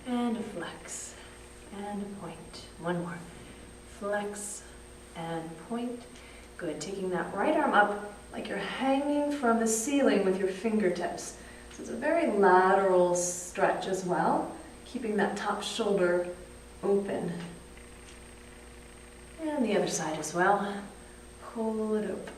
And a flex. And a point. One more. Flex and point. Good. Taking that right arm up like you're hanging from the ceiling with your fingertips. So it's a very lateral stretch as well, keeping that top shoulder open. And the other side as well. Pull it open.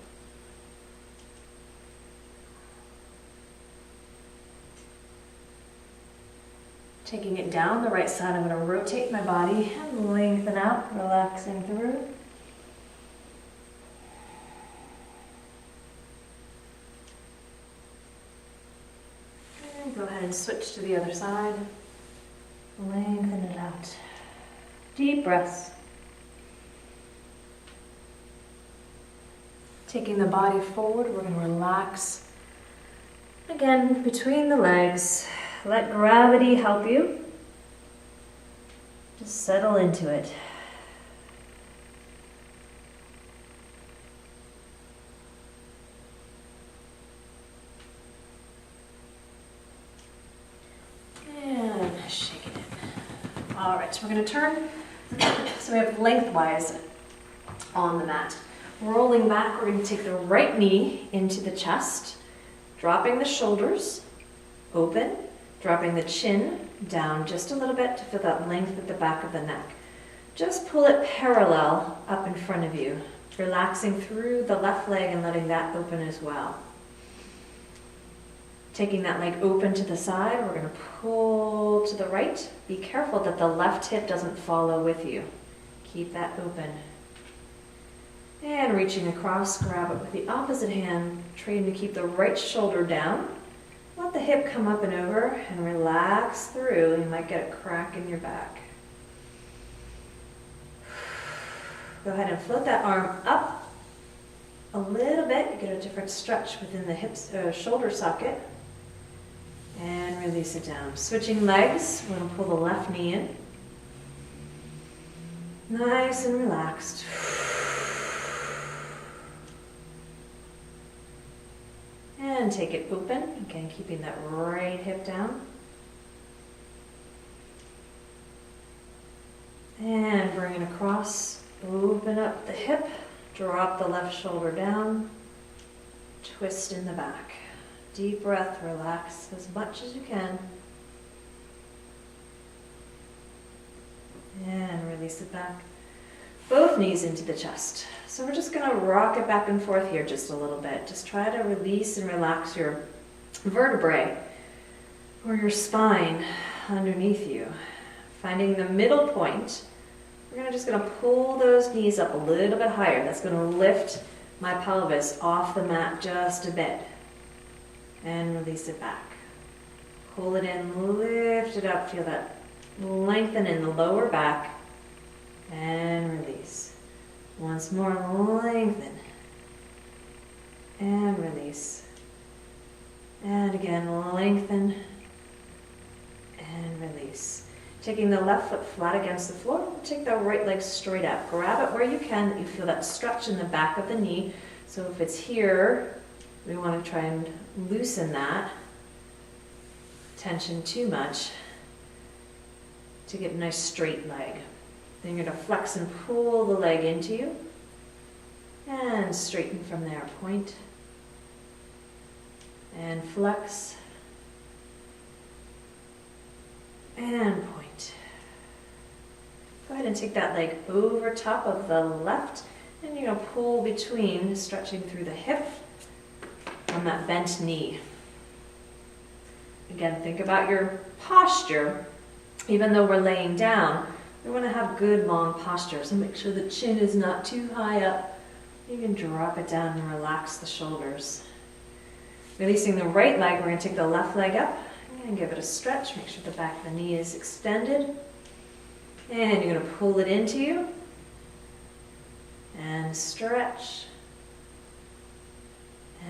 Taking it down the right side, I'm going to rotate my body and lengthen out, relaxing through. And go ahead and switch to the other side. Lengthen it out. Deep breaths. Taking the body forward, we're going to relax. Again, between the legs. Let gravity help you. Just settle into it. And shake it in. All right, so we're going to turn. So we have lengthwise on the mat. Rolling back, we're going to take the right knee into the chest, dropping the shoulders open. Dropping the chin down just a little bit to feel that length at the back of the neck. Just pull it parallel up in front of you, relaxing through the left leg and letting that open as well. Taking that leg open to the side, we're going to pull to the right. Be careful that the left hip doesn't follow with you. Keep that open. And reaching across, grab it with the opposite hand, trying to keep the right shoulder down. Let the hip come up and over and relax through. You might get a crack in your back. Go ahead and float that arm up a little bit. You get a different stretch within the hips, shoulder socket. And release it down. Switching legs, we're going to pull the left knee in. Nice and relaxed. And take it open, again keeping that right hip down. And bring it across, open up the hip, drop the left shoulder down, twist in the back. Deep breath, relax as much as you can. And release it back. Both knees into the chest. So we're just going to rock it back and forth here just a little bit. Just try to release and relax your vertebrae or your spine underneath you. Finding the middle point, we're just going to pull those knees up a little bit higher. That's going to lift my pelvis off the mat just a bit. And release it back. Pull it in, lift it up, feel that lengthen in the lower back. And release. Once more, lengthen. And release. And again, lengthen. And release. Taking the left foot flat against the floor, take the right leg straight up. Grab it where you can, that you feel that stretch in the back of the knee. So if it's here, we want to try and loosen that. Tension too much to get a nice straight leg. Then you're going to flex and pull the leg into you. And straighten from there. Point. And flex. And point. Go ahead and take that leg over top of the left. And you're going to pull between, stretching through the hip on that bent knee. Again, think about your posture. Even though we're laying down, we want to have good long posture, so make sure the chin is not too high up. You can drop it down and relax the shoulders. Releasing the right leg, we're going to take the left leg up and give it a stretch. Make sure the back of the knee is extended. And you're going to pull it into you. And stretch.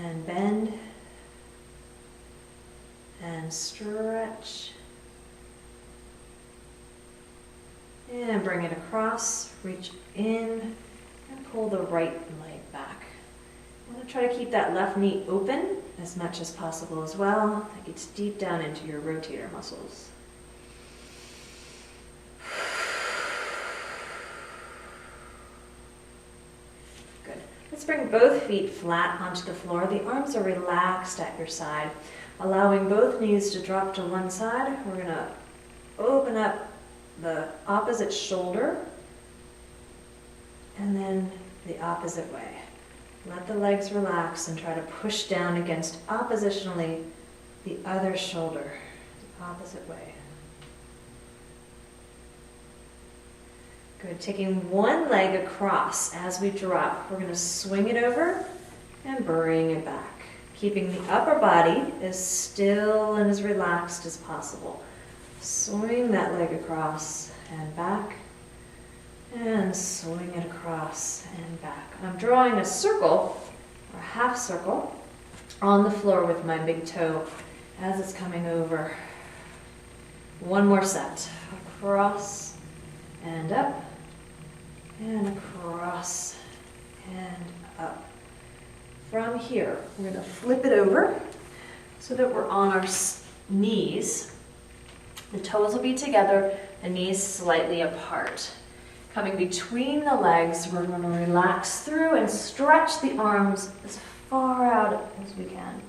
And bend. And stretch. And bring it across, reach in, and pull the right leg back. I'm going to try to keep that left knee open as much as possible as well. That gets deep down into your rotator muscles. Let's bring both feet flat onto the floor. The arms are relaxed at your side, allowing both knees to drop to one side. We're going to open up the opposite shoulder and then the opposite way. Let the legs relax and try to push down against oppositionally the other shoulder, the opposite way. Good. Taking one leg across as we drop, we're going to swing it over and bring it back, keeping the upper body as still and as relaxed as possible. Swing that leg across and back, and swing it across and back. I'm drawing a circle, or a half circle, on the floor with my big toe as it's coming over. One more set. Across and up, and across and up. From here, we're going to flip it over so that we're on our knees. The toes will be together, the knees slightly apart. Coming between the legs, we're going to relax through and stretch the arms as far out as we can.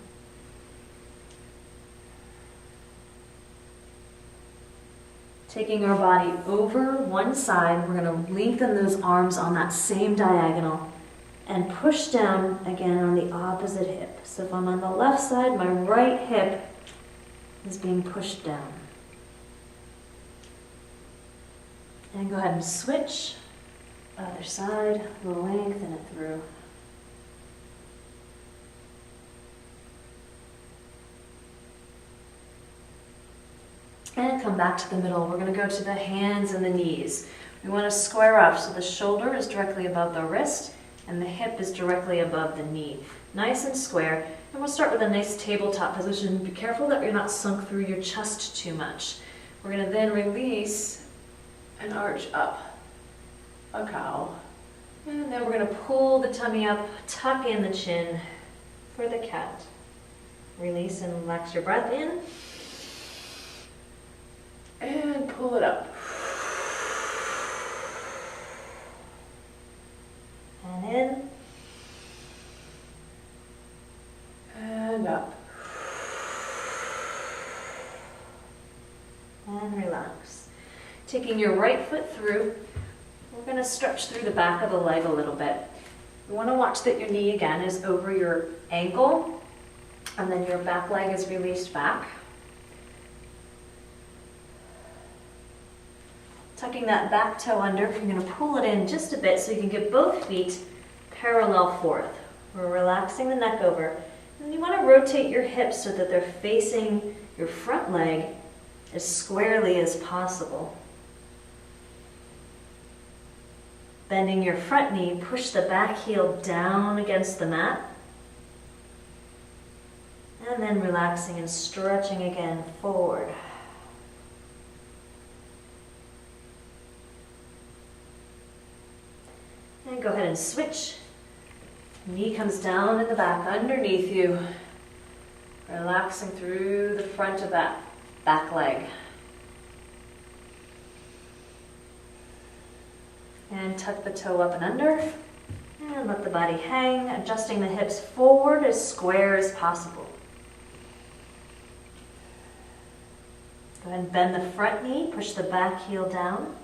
Taking our body over one side, we're going to lengthen those arms on that same diagonal and push down again on the opposite hip. So if I'm on the left side, my right hip is being pushed down. And go ahead and switch, other side, lengthen it through. And come back to the middle. We're going to go to the hands and the knees. We want to square off so the shoulder is directly above the wrist and the hip is directly above the knee. Nice and square. And we'll start with a nice tabletop position. Be careful that you're not sunk through your chest too much. We're going to then release and arch up, a cow. And then we're going to pull the tummy up, tuck in the chin for the cat. Release and relax your breath in. And pull it up. And in. And up. And relax. Taking your right foot through, we're going to stretch through the back of the leg a little bit. You want to watch that your knee again is over your ankle, and then your back leg is released back. Tucking that back toe under, you're going to pull it in just a bit so you can get both feet parallel forth. We're relaxing the neck over. And you want to rotate your hips so that they're facing your front leg as squarely as possible. Bending your front knee, push the back heel down against the mat. And then relaxing and stretching again forward. And go ahead and switch. Knee comes down in the back underneath you. Relaxing through the front of that back leg. And tuck the toe up and under. And let the body hang, adjusting the hips forward as square as possible. Go ahead and bend the front knee, push the back heel down.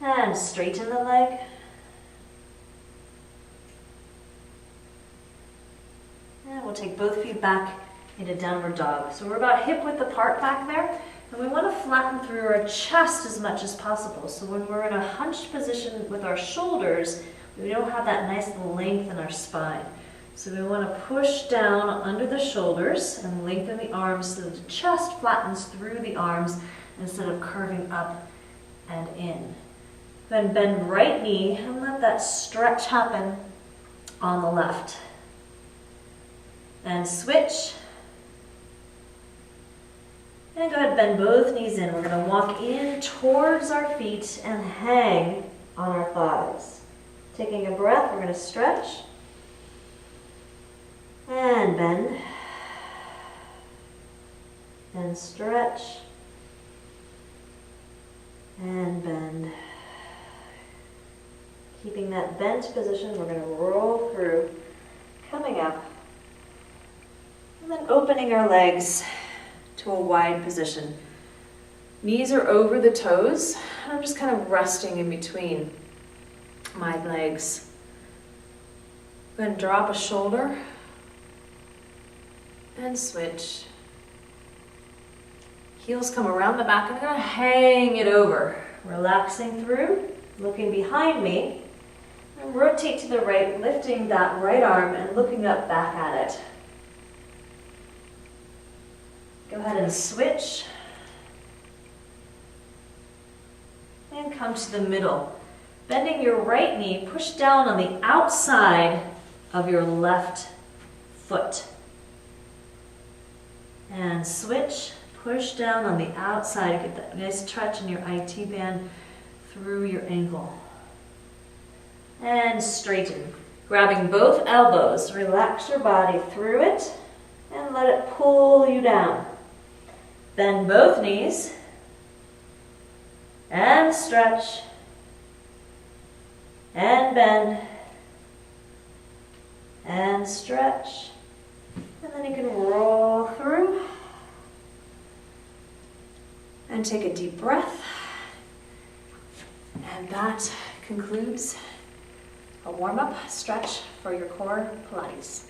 And straighten the leg. And we'll take both feet back into downward dog. So we're about hip width apart back there. And we want to flatten through our chest as much as possible. So when we're in a hunched position with our shoulders, we don't have that nice length in our spine. So we want to push down under the shoulders and lengthen the arms so that the chest flattens through the arms instead of curving up and in. Then bend right knee and let that stretch happen on the left. And switch. And go ahead and bend both knees in. We're going to walk in towards our feet and hang on our thighs. Taking a breath, we're going to stretch. And bend. And stretch. And bend. Keeping that bent position, we're going to roll through, coming up, and then opening our legs to a wide position. Knees are over the toes, and I'm just kind of resting in between my legs. Go ahead and drop a shoulder and switch. Heels come around the back, and I'm going to hang it over. Relaxing through, looking behind me, and rotate to the right, lifting that right arm and looking up back at it. Go ahead and switch. And come to the middle. Bending your right knee, push down on the outside of your left foot. And switch, push down on the outside. Get that nice stretch in your IT band through your ankle. And straighten. Grabbing both elbows, relax your body through it and let it pull you down. Bend both knees and stretch and bend and stretch. And then you can roll through and take a deep breath. And that concludes a warm-up stretch for your core Pilates.